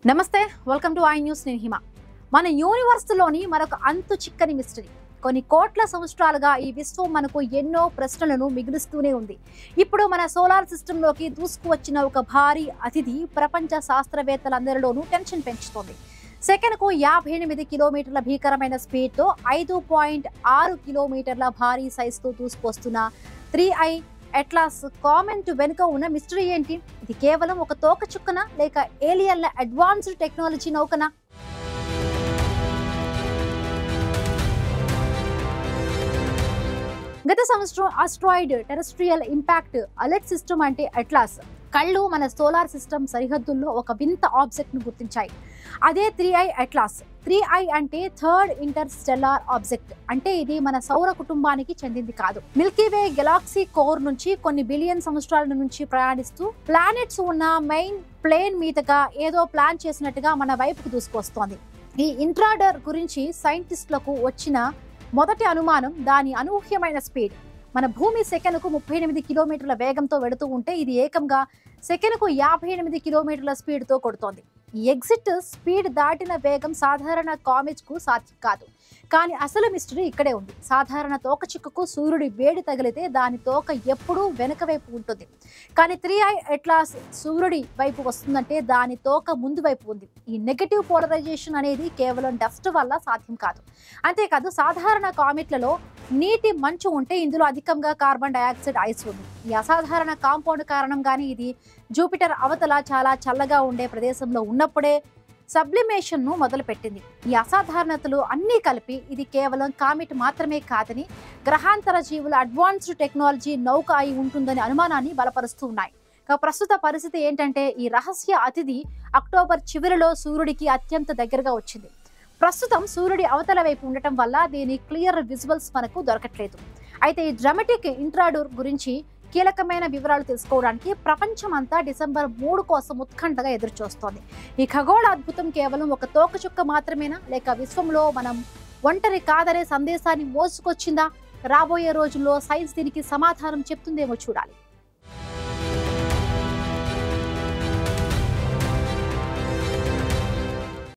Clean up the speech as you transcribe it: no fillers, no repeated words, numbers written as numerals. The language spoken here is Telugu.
నమస్తే, వెల్కమ్ టు ఐ న్యూస్. నేను హిమ. మన యూనివర్స్లోని మరొక అంతు చిక్కని మిస్టరీ. కొన్ని కోట్ల సంవత్సరాలుగా ఈ విశ్వం మనకు ఎన్నో ప్రశ్నలను మిగులుస్తూనే ఉంది. ఇప్పుడు మన సోలార్ సిస్టంలోకి దూసుకువచ్చిన ఒక భారీ అతిథి ప్రపంచ శాస్త్రవేత్తలందరిలోనూ టెన్షన్ పెంచుతోంది. సెకనుకు 58 కిలోమీటర్ల భీకరమైన స్పీడ్తో 5.6 కిలోమీటర్ల భారీ సైజుతో దూసుకొస్తున్న 3I అట్లాస్ కామెంట్ వెనుక ఉన్న మిస్టరీ ఏంటి? ఇది కేవలం ఒక తోక చుక్కన లేక ఏలియన్ల అడ్వాన్స్డ్ టెక్నాలజీ నౌకనా? గత సంవత్సరం asteroid terrestrial impact alert system అంటే అట్లాస్ కళ్ళు మన సోలార్ సిస్టమ్ సరిహద్దుల్లో ఒక వింత ఆబ్జెక్ట్ ను గుర్తించాయి. అదే 3I అట్లాస్. 3I అంటే థర్డ్ ఇంటర్స్టెల్లార్ ఆబ్జెక్ట్. అంటే ఇది మన సౌర కుటుంబానికి చెందింది కాదు. మిల్కీవే గెలాక్సీ కోర్ నుంచి కొన్ని బిలియన్ సంవత్సరాల నుంచి ప్రయాణిస్తూ ప్లానెట్స్ ఉన్న మెయిన్ ప్లేన్ మీదగా ఏదో ప్లాన్ చేసినట్టుగా మన వైపుకు దూసుకొస్తోంది. ఈ ఇంట్రాడర్ గురించి సైంటిస్టులకు వచ్చిన మొదటి అనుమానం దాని అనూహ్యమైన స్పీడ్. మన భూమి సెకనుకు 38 కిలోమీటర్ల వేగంతో వెళుతూ ఉంటే ఇది ఏకంగా సెకనుకు 58 కిలోమీటర్ల స్పీడ్తో కొడుతోంది. ఈ ఎగ్జిట్ స్పీడ్ దాటిన వేగం సాధారణ కామెట్కు సాధ్యం కాదు. కానీ అసలు మిస్టరీ ఇక్కడే ఉంది. సాధారణ తోక చిక్కుకు సూర్యుడి వేడి తగిలితే దాని తోక ఎప్పుడూ వెనక వైపు ఉంటుంది. కానీ 3I అట్లాస్ సూర్యుడి వైపు వస్తుందంటే దాని తోక ముందు వైపు ఉంది. ఈ నెగటివ్ పోలరైజేషన్ అనేది కేవలం డస్ట్ వల్ల సాధ్యం కాదు. అంతేకాదు, సాధారణ కామెట్లలో నీటి మంచు ఉంటే ఇందులో అధికంగా కార్బన్ డయాక్సైడ్ ఐస్ ఉంది. ఈ అసాధారణ కాంపౌండ్ కారణంగానే ఇది జూపిటర్ అవతల చాలా చల్లగా ఉండే ప్రదేశంలో ఉన్నప్పుడే సబ్లిమేషన్ ను మొదలుపెట్టింది. ఈ అసాధారణతలు అన్నీ కలిపి ఇది కేవలం కామెట్ మాత్రమే కాదని, గ్రహాంతర జీవుల అడ్వాన్స్డ్ టెక్నాలజీ నౌక అయి ఉంటుందని అనుమానాన్ని బలపరుస్తూ ఉన్నాయి. ప్రస్తుత పరిస్థితి ఏంటంటే ఈ రహస్య అతిథి అక్టోబర్ చివరిలో సూర్యుడికి అత్యంత దగ్గరగా వచ్చింది. ప్రస్తుతం సూర్యుడి అవతల వైపు ఉండటం వల్ల దీని క్లియర్ విజువల్స్ మనకు దొరకట్లేదు. అయితే ఈ డ్రామాటిక్ ఇంట్రాడర్ గురించి కీలకమైన వివరాలు తెలుసుకోవడానికి ప్రపంచమంతా డిసెంబర్ 3 కోసం ఉత్కంఠగా ఎదురుచూస్తోంది. ఈ ఖగోళ అద్భుతం కేవలం ఒక తోకచుక్క మాత్రమేనా, లేక విశ్వంలో మనం ఒంటరి కాదనే సందేశాన్ని మోసుకొచ్చిందా? రాబోయే రోజుల్లో సైన్స్ దీనికి సమాధానం చెప్తుందేమో చూడాలి.